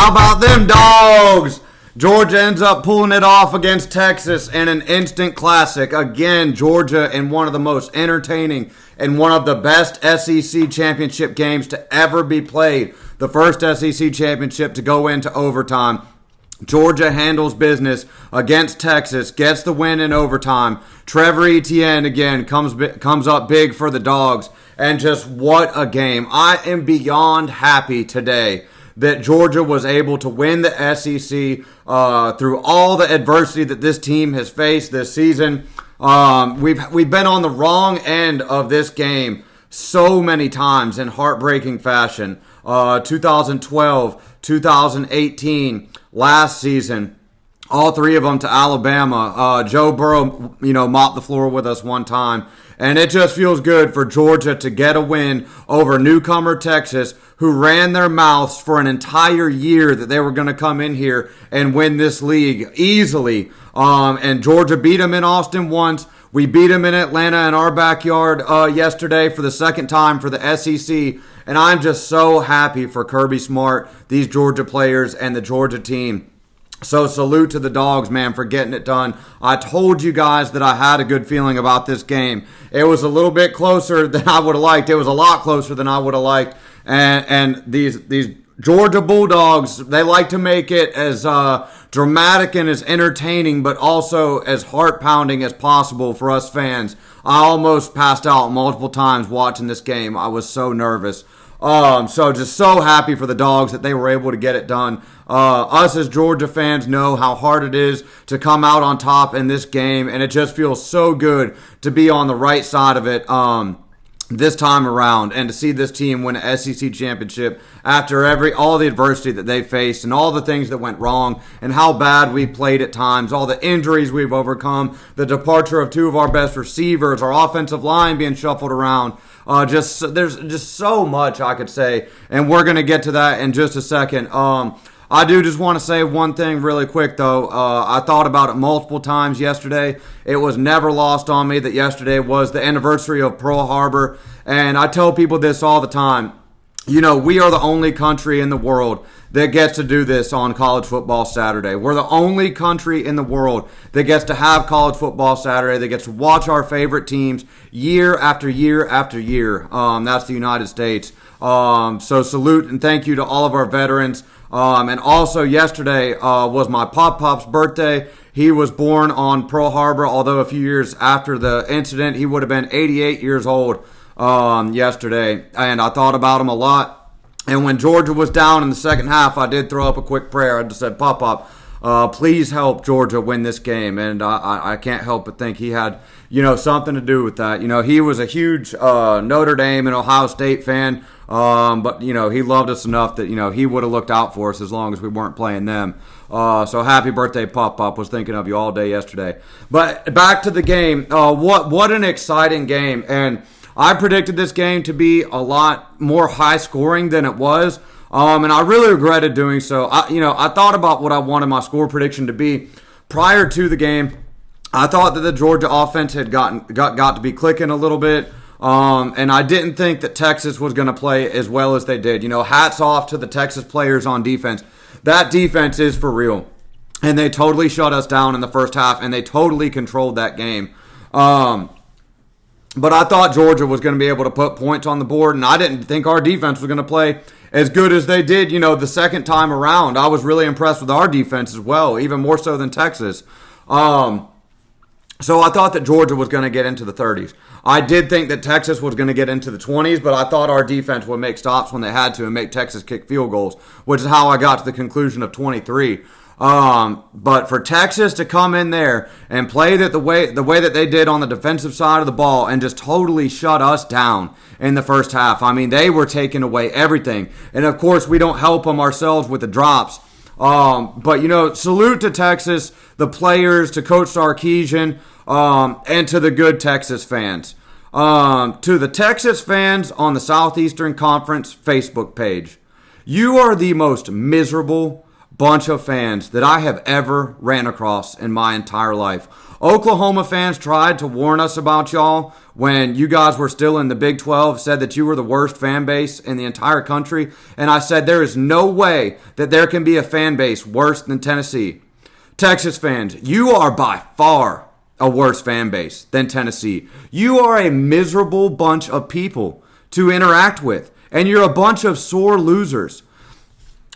How about them Dawgs? Georgia ends up pulling it off against Texas in an instant classic. Again, Georgia in one of the most entertaining and one of the best SEC championship games to ever be played. The first SEC championship to go into overtime. Georgia handles business against Texas, gets the win in overtime. Trevor Etienne again comes up big for the Dawgs, and just what a game. I am beyond happy today that Georgia was able to win the SEC through all the adversity that this team has faced this season. We've been on the wrong end of this game so many times in heartbreaking fashion. 2012, 2018, last season, all three of them to Alabama. Joe Burrow, mopped the floor with us one time. And it just feels good for Georgia to get a win over newcomer Texas, who ran their mouths for an entire year that they were going to come in here and win this league easily. And Georgia beat them in Austin once. We beat them in Atlanta in our backyard yesterday for the second time for the SEC. And I'm just so happy for Kirby Smart, these Georgia players, and the Georgia team. So salute to the Dawgs, man, for getting it done. I told you guys that I had a good feeling about this game. It was a little bit closer than I would have liked. It was a lot closer than I would have liked. And these Georgia Bulldogs, they like to make it as dramatic and as entertaining, but also as heart-pounding as possible for us fans. I almost passed out multiple times watching this game. I was so nervous. So just so happy for the Dawgs that they were able to get it done. Us as Georgia fans know how hard it is to come out on top in this game, and it just feels so good to be on the right side of it this time around, and to see this team win an SEC championship after all the adversity that they faced and all the things that went wrong and how bad we played at times, all the injuries we've overcome, the departure of two of our best receivers, our offensive line being shuffled around. There's just so much I could say, and we're going to get to that in just a second. I do just want to say one thing really quick, though. I thought about it multiple times yesterday. It was never lost on me that yesterday was the anniversary of Pearl Harbor, and I tell people this all the time. We are the only country in the world that gets to do this on College Football Saturday. We're the only country in the world that gets to have College Football Saturday, that gets to watch our favorite teams year after year after year. That's the United States. So salute and thank you to all of our veterans. And also yesterday was my Pop-Pop's birthday. He was born on Pearl Harbor, although a few years after the incident, he would have been 88 years old yesterday. And I thought about him a lot. And when Georgia was down in the second half, I did throw up a quick prayer. I just said, Pop-Pop, please help Georgia win this game. And I can't help but think he had, something to do with that. He was a huge Notre Dame and Ohio State fan. But he loved us enough that, he would have looked out for us as long as we weren't playing them. So happy birthday, Pop-Pop. Was thinking of you all day yesterday. But back to the game. What an exciting game. And I predicted this game to be a lot more high scoring than it was. And I really regretted doing so. I thought about what I wanted my score prediction to be prior to the game. I thought that the Georgia offense had got to be clicking a little bit. And I didn't think that Texas was going to play as well as they did. Hats off to the Texas players on defense. That defense is for real. And they totally shut us down in the first half, and they totally controlled that game. But I thought Georgia was going to be able to put points on the board, and I didn't think our defense was going to play as good as they did, the second time around. I was really impressed with our defense as well, even more so than Texas. So I thought that Georgia was going to get into the 30s. I did think that Texas was going to get into the 20s, but I thought our defense would make stops when they had to and make Texas kick field goals, which is how I got to the conclusion of 23. But for Texas to come in there and play the way that they did on the defensive side of the ball and just totally shut us down in the first half. I mean, they were taking away everything. And, of course, we don't help them ourselves with the drops. But, salute to Texas, the players, to Coach Sarkisian, and to the good Texas fans. To the Texas fans on the Southeastern Conference Facebook page, you are the most miserable, bunch of fans that I have ever ran across in my entire life. Oklahoma fans tried to warn us about y'all when you guys were still in the Big 12, said that you were the worst fan base in the entire country. And I said there is no way that there can be a fan base worse than Tennessee. Texas fans, you are by far a worse fan base than Tennessee. You are a miserable bunch of people to interact with, and you're a bunch of sore losers.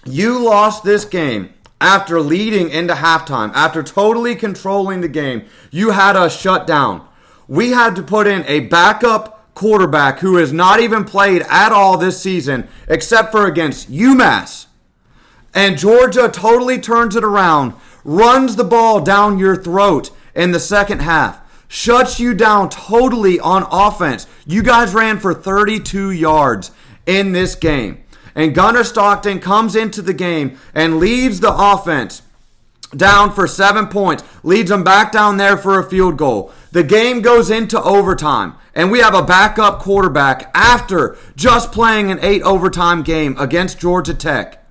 You lost this game after leading into halftime, after totally controlling the game. You had us shut down. We had to put in a backup quarterback who has not even played at all this season except for against UMass. And Georgia totally turns it around, runs the ball down your throat in the second half, shuts you down totally on offense. You guys ran for 32 yards in this game. And Gunnar Stockton comes into the game and leads the offense down for 7 points, leads them back down there for a field goal. The game goes into overtime, and we have a backup quarterback after just playing an 8 overtime game against Georgia Tech.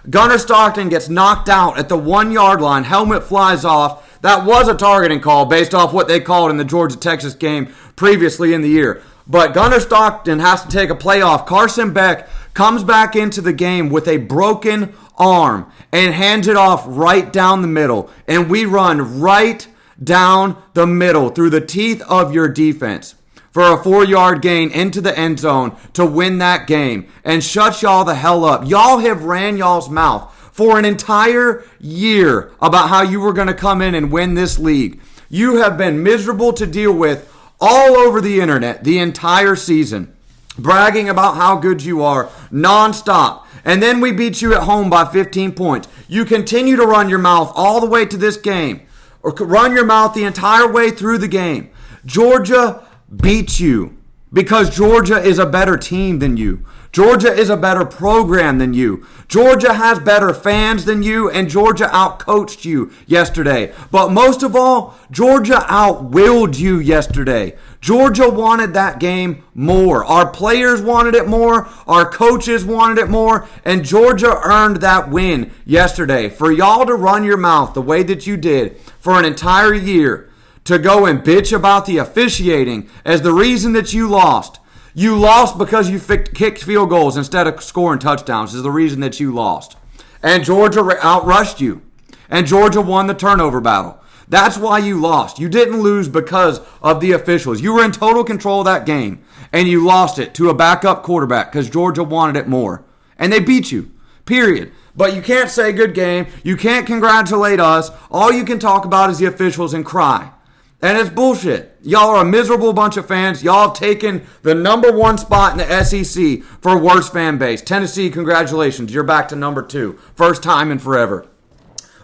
Gunnar Stockton gets knocked out at the 1 yard line. Helmet flies off. That was a targeting call based off what they called in the Georgia-Texas game previously in the year. But Gunnar Stockton has to take a play off. Carson Beck comes back into the game with a broken arm and hands it off right down the middle. And we run right down the middle through the teeth of your defense for a 4-yard gain into the end zone to win that game and shut y'all the hell up. Y'all have ran y'all's mouth for an entire year about how you were going to come in and win this league. You have been miserable to deal with all over the internet the entire season, bragging about how good you are nonstop. And then we beat you at home by 15 points. You continue to run your mouth all the way to this game, or run your mouth the entire way through the game. Georgia beat you because Georgia is a better team than you. Georgia is a better program than you. Georgia has better fans than you, and Georgia outcoached you yesterday. But most of all, Georgia outwilled you yesterday. Georgia wanted that game more. Our players wanted it more. Our coaches wanted it more. And Georgia earned that win yesterday. For y'all to run your mouth the way that you did for an entire year, to go and bitch about the officiating as the reason that you lost. You lost because you kicked field goals instead of scoring touchdowns is the reason that you lost. And Georgia outrushed you. And Georgia won the turnover battle. That's why you lost. You didn't lose because of the officials. You were in total control of that game. And you lost it to a backup quarterback because Georgia wanted it more. And they beat you. Period. But you can't say good game. You can't congratulate us. All you can talk about is the officials and cry. And it's bullshit. Y'all are a miserable bunch of fans. Y'all have taken the number 1 spot in the SEC for worst fan base. Tennessee, congratulations. You're back to number 2. First time in forever.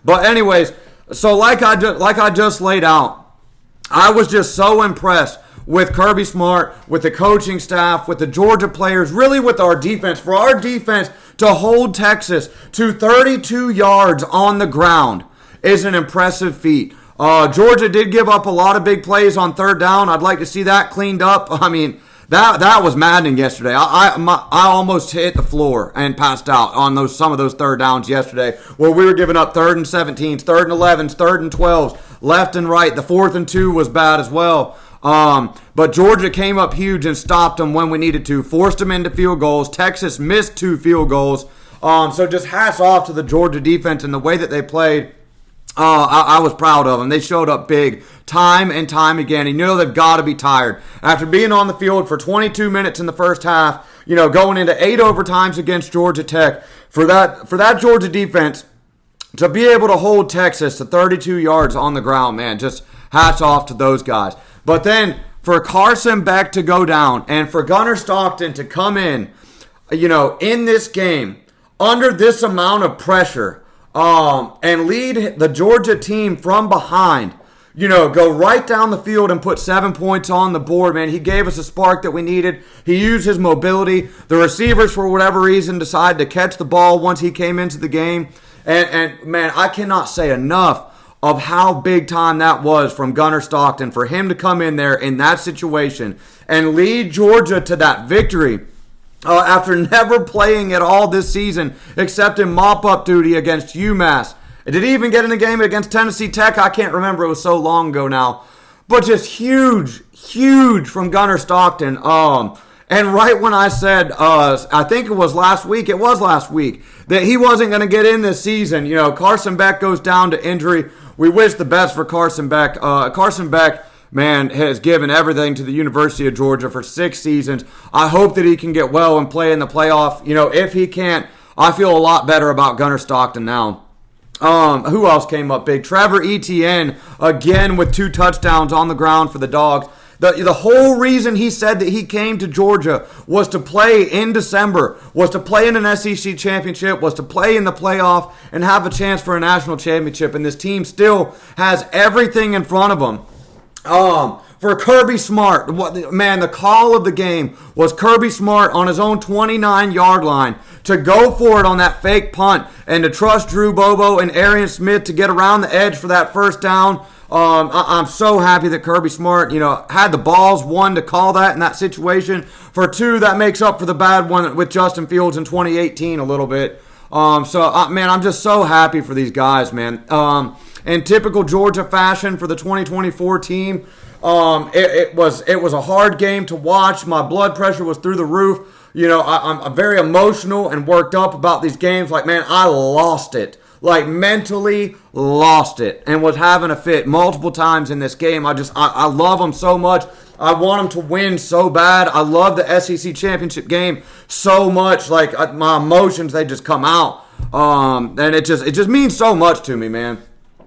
But anyways, so like I just laid out, I was just so impressed with Kirby Smart, with the coaching staff, with the Georgia players, really with our defense. For our defense to hold Texas to 32 yards on the ground is an impressive feat. Georgia did give up a lot of big plays on third down. I'd like to see that cleaned up. I mean, that was maddening yesterday. I almost hit the floor and passed out on some of those third downs yesterday where we were giving up 3rd and 17s, 3rd and 11s, 3rd and 12s, left and right. The 4th and 2 was bad as well. But Georgia came up huge and stopped them when we needed to, forced them into field goals. Texas missed 2 field goals. So just hats off to the Georgia defense and the way that they played. I was proud of them. They showed up big time and time again. And you know they've got to be tired. After being on the field for 22 minutes in the first half, going into 8 overtimes against Georgia Tech, for that Georgia defense to be able to hold Texas to 32 yards on the ground, man, just hats off to those guys. But then for Carson Beck to go down and for Gunnar Stockton to come in, in this game under this amount of pressure, and lead the Georgia team from behind, go right down the field and put 7 points on the board, man. He gave us a spark that we needed. He used his mobility. The receivers, for whatever reason, decided to catch the ball once he came into the game. And man, I cannot say enough of how big time that was from Gunnar Stockton for him to come in there in that situation and lead Georgia to that victory. after never playing at all this season except in mop-up duty against UMass. Did he even get in a game against Tennessee Tech? I can't remember. It was so long ago now. But just huge from Gunnar Stockton. And right when I said, I think it was last week, that he wasn't going to get in this season. You know, Carson Beck goes down to injury. We wish the best for Carson Beck. Carson Beck, man, has given everything to the University of Georgia for 6 seasons. I hope that he can get well and play in the playoff. You know, if he can't, I feel a lot better about Gunnar Stockton now. Who else came up big? Trevor Etienne, again with 2 touchdowns on the ground for the Dogs. The whole reason he said that he came to Georgia was to play in December, was to play in an SEC championship, was to play in the playoff and have a chance for a national championship. And this team still has everything in front of them. For Kirby Smart, the call of the game was Kirby Smart on his own 29-yard line to go for it on that fake punt and to trust Drew Bobo and Arian Smith to get around the edge for that first down. I'm so happy that Kirby Smart, had the balls, 1, to call that in that situation. For 2, that makes up for the bad one with Justin Fields in 2018 a little bit. I'm just so happy for these guys, man. In typical Georgia fashion for the 2024 team, it was a hard game to watch. My blood pressure was through the roof. I'm very emotional and worked up about these games. Like, man, I lost it. Like, mentally lost it and was having a fit multiple times in this game. I love them so much. I want them to win so bad. I love the SEC championship game so much. Like, my emotions, they just come out. And it just means so much to me, man.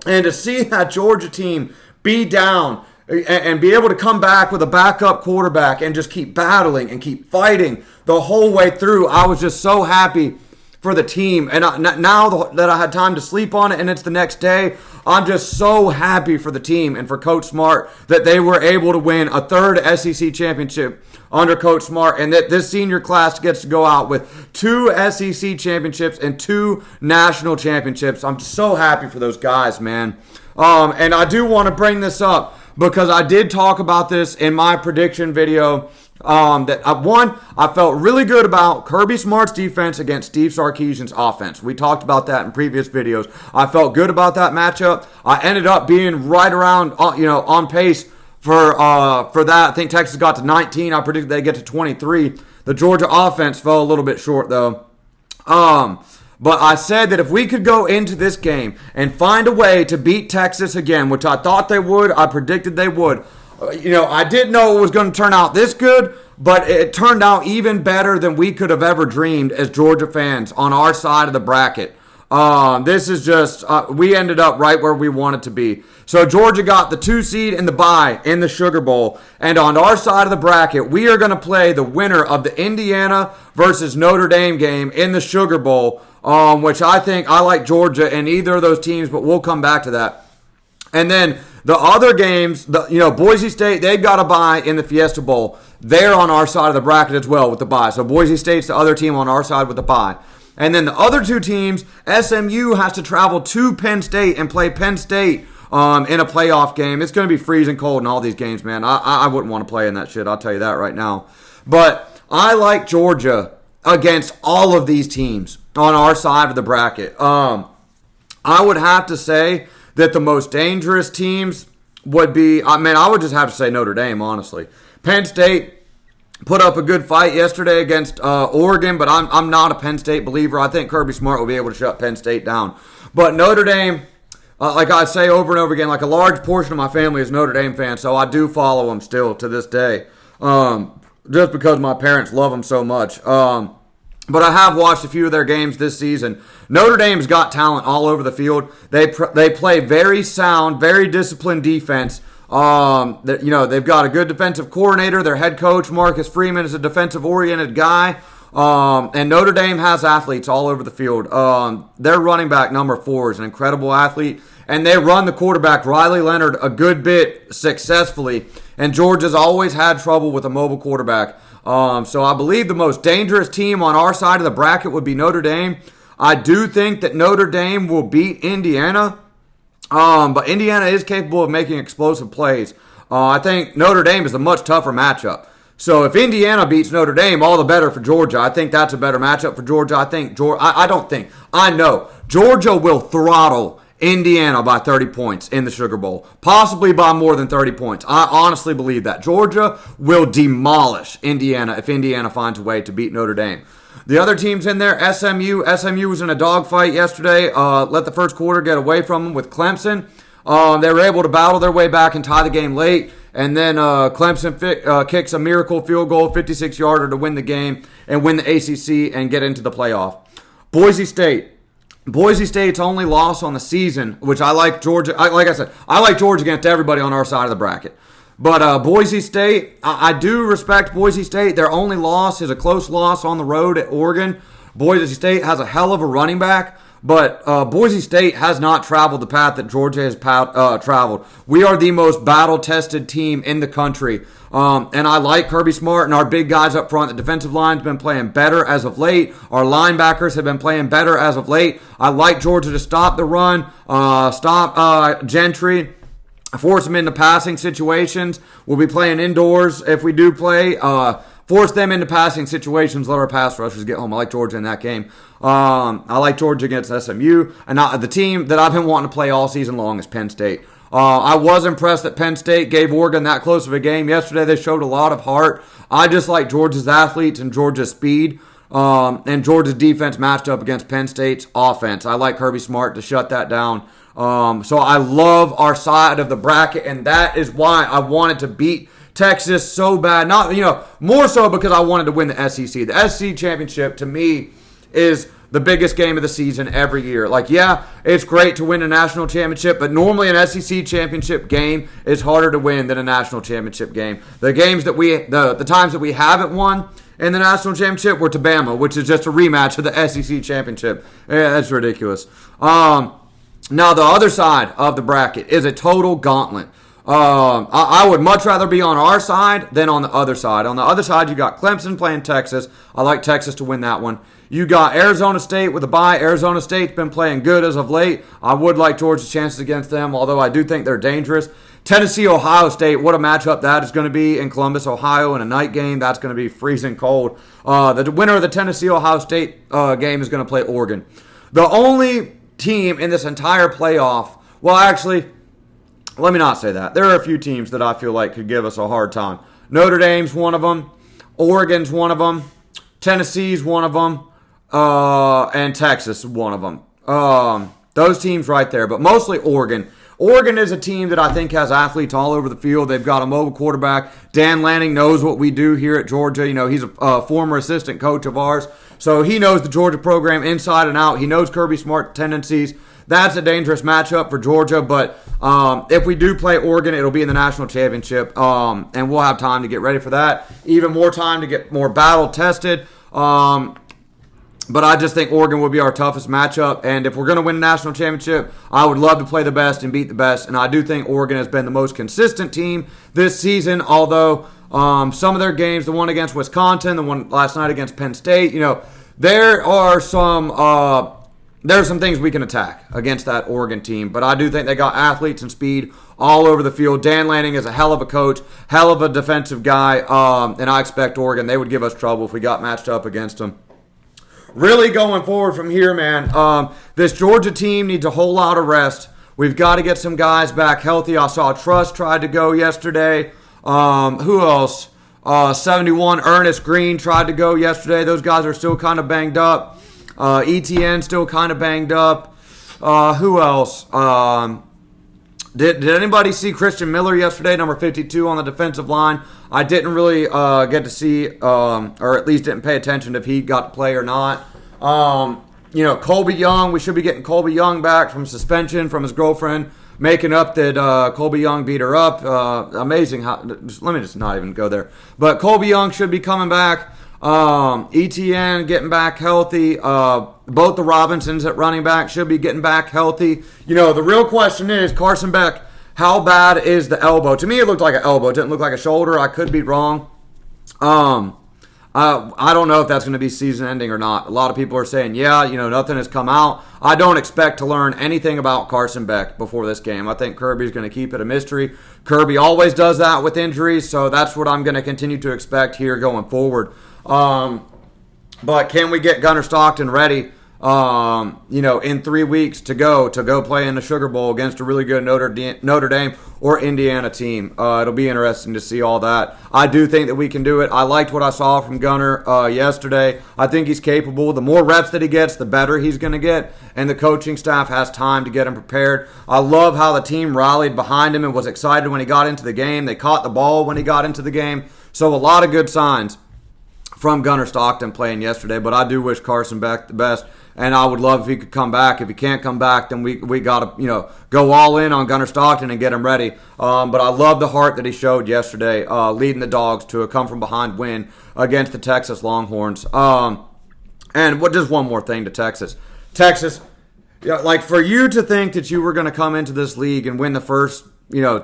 And to see that Georgia team be down and be able to come back with a backup quarterback and just keep battling and keep fighting the whole way through, I was just so happy for the team. And now that I had time to sleep on it and it's the next day, I'm just so happy for the team and for Coach Smart that they were able to win a 3rd SEC championship under Coach Smart, and that this senior class gets to go out with 2 SEC championships and 2 national championships. I'm so happy for those guys, man. And I do want to bring this up because I did talk about this in my prediction video. I felt really good about Kirby Smart's defense against Steve Sarkisian's offense. We talked about that in previous videos. I felt good about that matchup. I ended up being right around, on pace for that. I think Texas got to 19. I predicted they'd get to 23. The Georgia offense fell a little bit short, though. But I said that if we could go into this game and find a way to beat Texas again, which I thought they would, I predicted they would. I didn't know it was going to turn out this good, but it turned out even better than we could have ever dreamed as Georgia fans on our side of the bracket. This is just, we ended up right where we wanted to be. So Georgia got the 2 seed in the bye in the Sugar Bowl. And on our side of the bracket, we are going to play the winner of the Indiana versus Notre Dame game in the Sugar Bowl, which I like Georgia in either of those teams, but we'll come back to that. And then the other games, Boise State, they've got a bye in the Fiesta Bowl. They're on our side of the bracket as well with the bye. So Boise State's the other team on our side with the bye. And then the other 2 teams, SMU has to travel to Penn State and play Penn State in a playoff game. It's going to be freezing cold in all these games, man. I wouldn't want to play in that shit. I'll tell you that right now. But I like Georgia against all of these teams on our side of the bracket. I would have to say that the most dangerous teams would be, I would just have to say Notre Dame, honestly. Penn State put up a good fight yesterday against Oregon, but I'm not a Penn State believer. I think Kirby Smart will be able to shut Penn State down. But Notre Dame, like I say over and over again, like a large portion of my family is Notre Dame fans, so I do follow them still to this day, just because my parents love them so much. But I have watched a few of their games this season. Notre Dame's got talent all over the field. They play very sound, very disciplined defense. They've got a good defensive coordinator. Their head coach, Marcus Freeman, is a defensive-oriented guy. And Notre Dame has athletes all over the field. Their running back, number 4, is an incredible athlete. And they run the quarterback, Riley Leonard, a good bit successfully. And Georgia's always had trouble with a mobile quarterback. So I believe the most dangerous team on our side of the bracket would be Notre Dame. I do think that Notre Dame will beat Indiana. But Indiana is capable of making explosive plays. I think Notre Dame is a much tougher matchup. So if Indiana beats Notre Dame, all the better for Georgia. I think that's a better matchup for Georgia. I know Georgia will throttle Indiana by 30 points in the Sugar Bowl, possibly by more than 30 points. I honestly believe that. Georgia will demolish Indiana if Indiana finds a way to beat Notre Dame. The other teams in there, SMU. SMU was in a dogfight yesterday. Let the first quarter get away from them with Clemson. They were able to battle their way back and tie the game late. And then Clemson kicks a miracle field goal, 56-yarder to win the game and win the ACC and get into the playoff. Boise State. Boise State's only loss on the season, which I like Georgia. Like I said, I like Georgia against everybody on our side of the bracket. But Boise State, I do respect Boise State. Their only loss is a close loss on the road at Oregon. Boise State has a hell of a running back, but Boise State has not traveled the path that Georgia has traveled. We are the most battle-tested team in the country. And I like Kirby Smart and our big guys up front. The defensive line's been playing better as of late. Our linebackers have been playing better as of late. I like Georgia to stop the run, stop Gentry, force them into passing situations. We'll be playing indoors if we do play. Force them into passing situations. Let our pass rushers get home. I like Georgia in that game. I like Georgia against SMU. And the team that I've been wanting to play all season long is Penn State. I was impressed that Penn State gave Oregon that close of a game. Yesterday they showed a lot of heart. I just like Georgia's athletes and Georgia's speed. And Georgia's defense matched up against Penn State's offense. I like Kirby Smart to shut that down. So I love our side of the bracket, and that is why I wanted to beat Texas so bad. More so because I wanted to win the SEC. The SEC championship, to me, is the biggest game of the season every year. It's great to win a national championship, but normally an SEC championship game is harder to win than a national championship game. The games that the times that we haven't won in the national championship were to Bama, which is just a rematch of the SEC championship. Yeah, that's ridiculous. Now, the other side of the bracket is a total gauntlet. I would much rather be on our side than on the other side. On the other side, you got Clemson playing Texas. I like Texas to win that one. You got Arizona State with a bye. Arizona State's been playing good as of late. I would like Georgia's chances against them, although I do think they're dangerous. Tennessee, Ohio State, what a matchup that is going to be in Columbus, Ohio, in a night game. That's going to be freezing cold. The winner of the Tennessee-Ohio State game is going to play Oregon. The only team in this entire playoff, well, actually, let me not say that. There are a few teams that I feel like could give us a hard time. Notre Dame's one of them. Oregon's one of them. Tennessee's one of them. And Texas is one of them. Those teams right there, but mostly Oregon. Oregon is a team that I think has athletes all over the field. They've got a mobile quarterback. Dan Lanning knows what we do here at Georgia. He's a former assistant coach of ours, so he knows the Georgia program inside and out. He knows Kirby Smart tendencies. That's a dangerous matchup for Georgia, but if we do play Oregon, it'll be in the national championship, and we'll have time to get ready for that. Even more time to get more battle-tested. But I just think Oregon will be our toughest matchup. And if we're going to win a national championship, I would love to play the best and beat the best. And I do think Oregon has been the most consistent team this season, although some of their games, the one against Wisconsin, the one last night against Penn State, there are some things we can attack against that Oregon team. But I do think they got athletes and speed all over the field. Dan Lanning is a hell of a coach, hell of a defensive guy, and I expect Oregon, they would give us trouble if we got matched up against them. Really going forward from here, man, this Georgia team needs a whole lot of rest. We've got to get some guys back healthy. I saw Truss tried to go yesterday. Who else? 71, Ernest Green tried to go yesterday. Those guys are still kind of banged up. ETN still kind of banged up. Who else? Did anybody see Christian Miller yesterday, number 52 on the defensive line? I didn't really get to see, or at least didn't pay attention if he got to play or not. Colby Young, we should be getting Colby Young back from suspension from his girlfriend, making up that Colby Young beat her up. Amazing how, let me just not even go there. But Colby Young should be coming back. ETN getting back healthy. Both the Robinsons at running back should be getting back healthy. The real question is, Carson Beck, how bad is the elbow? To me, it looked like an elbow. It didn't look like a shoulder. I could be wrong. I I don't know if that's going to be season ending or not. A lot of people are saying, yeah, nothing has come out. I don't expect to learn anything about Carson Beck before this game. I think Kirby's going to keep it a mystery. Kirby always does that with injuries, so that's what I'm going to continue to expect here going forward. But can we get Gunnar Stockton ready, in 3 weeks to go play in the Sugar Bowl against a really good Notre Dame or Indiana team? It'll be interesting to see all that. I do think that we can do it. I liked what I saw from Gunnar yesterday. I think he's capable. The more reps that he gets, the better he's going to get, and the coaching staff has time to get him prepared. I love how the team rallied behind him and was excited when he got into the game. They caught the ball when he got into the game. So a lot of good signs from Gunnar Stockton playing yesterday, but I do wish Carson Beck the best, and I would love if he could come back. If he can't come back, then we got to go all in on Gunnar Stockton and get him ready. But I love the heart that he showed yesterday, leading the Dawgs to a come-from-behind win against the Texas Longhorns. And just one more thing to Texas. Texas, for you to think that you were going to come into this league and win the first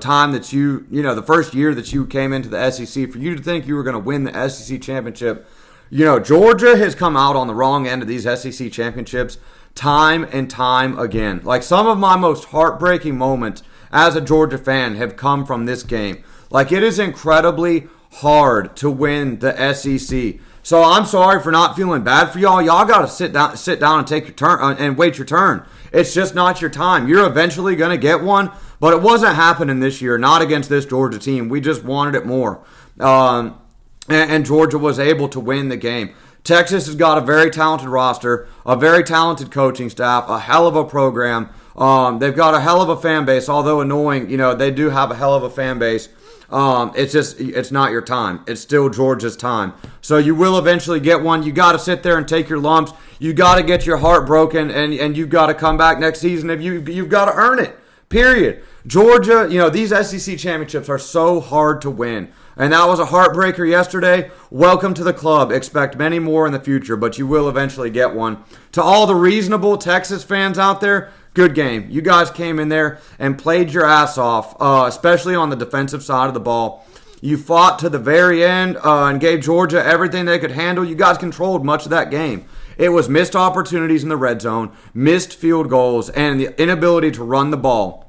time that the first year that you came into the SEC, for you to think you were going to win the SEC championship, Georgia has come out on the wrong end of these SEC championships time and time again. Like, some of my most heartbreaking moments as a Georgia fan have come from this game. Like, it is incredibly hard to win the SEC. So I'm sorry for not feeling bad for y'all. Y'all got to sit down and take your turn and wait your turn. It's just not your time. You're eventually going to get one. But it wasn't happening this year, not against this Georgia team. We just wanted it more. And Georgia was able to win the game. Texas has got a very talented roster, a very talented coaching staff, a hell of a program. They've got a hell of a fan base, although annoying, they do have a hell of a fan base. It's not your time. It's still Georgia's time. So you will eventually get one. You got to sit there and take your lumps. You got to get your heart broken, and you've got to come back next season. If you've got to earn it. Period. Georgia, these SEC championships are so hard to win. And that was a heartbreaker yesterday. Welcome to the club. Expect many more in the future, but you will eventually get one. To all the reasonable Texas fans out there, good game. You guys came in there and played your ass off, especially on the defensive side of the ball. You fought to the very end and gave Georgia everything they could handle. You guys controlled much of that game. It was missed opportunities in the red zone, missed field goals, and the inability to run the ball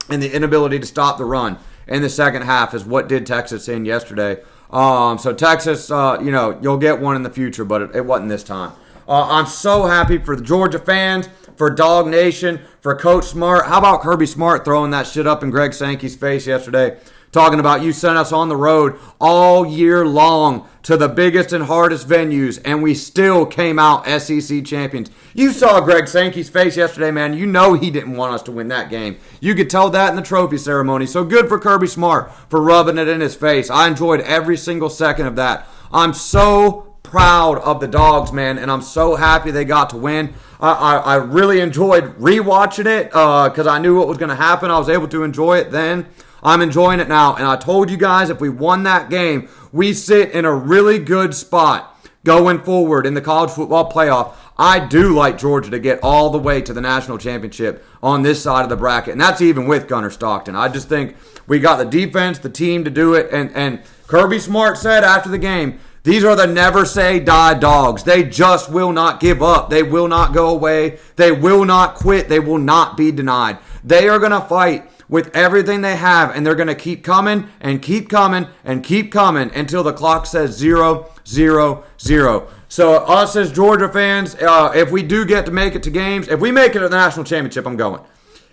and the inability to stop the run in the second half is what did Texas in yesterday. So Texas, you'll get one in the future, but it wasn't this time. I'm so happy for the Georgia fans, for Dog Nation, for Coach Smart. How about Kirby Smart throwing that shit up in Greg Sankey's face yesterday? Talking about, you sent us on the road all year long to the biggest and hardest venues, and we still came out SEC champions. You saw Greg Sankey's face yesterday, man. You know he didn't want us to win that game. You could tell that in the trophy ceremony. So good for Kirby Smart for rubbing it in his face. I enjoyed every single second of that. I'm so proud of the Dawgs, man, and I'm so happy they got to win. I really enjoyed rewatching it because I knew what was going to happen. I was able to enjoy it then. I'm enjoying it now, and I told you guys if we won that game, we sit in a really good spot going forward in the college football playoff. I do like Georgia to get all the way to the national championship on this side of the bracket, and that's even with Gunnar Stockton. I just think we got the defense, the team to do it, and Kirby Smart said after the game, these are the never say die Dogs. They just will not give up. They will not go away. They will not quit. They will not be denied. They are going to fight with everything they have, and they're going to keep coming and keep coming and keep coming until the clock says 0, 0, 0. So us as Georgia fans, if we do get to make it to games, if we make it to the national championship, I'm going.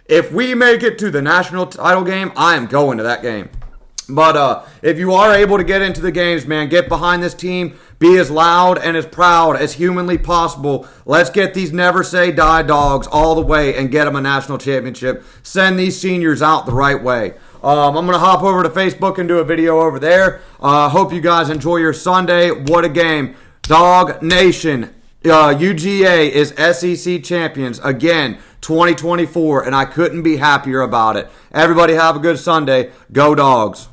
If we make it to the national title game, I am going to that game. But if you are able to get into the games, man, get behind this team. Be as loud and as proud as humanly possible. Let's get these never say die Dogs all the way and get them a national championship. Send these seniors out the right way. I'm going to hop over to Facebook and do a video over there. Hope you guys enjoy your Sunday. What a game. Dog Nation. UGA is SEC champions again 2024, and I couldn't be happier about it. Everybody have a good Sunday. Go Dogs.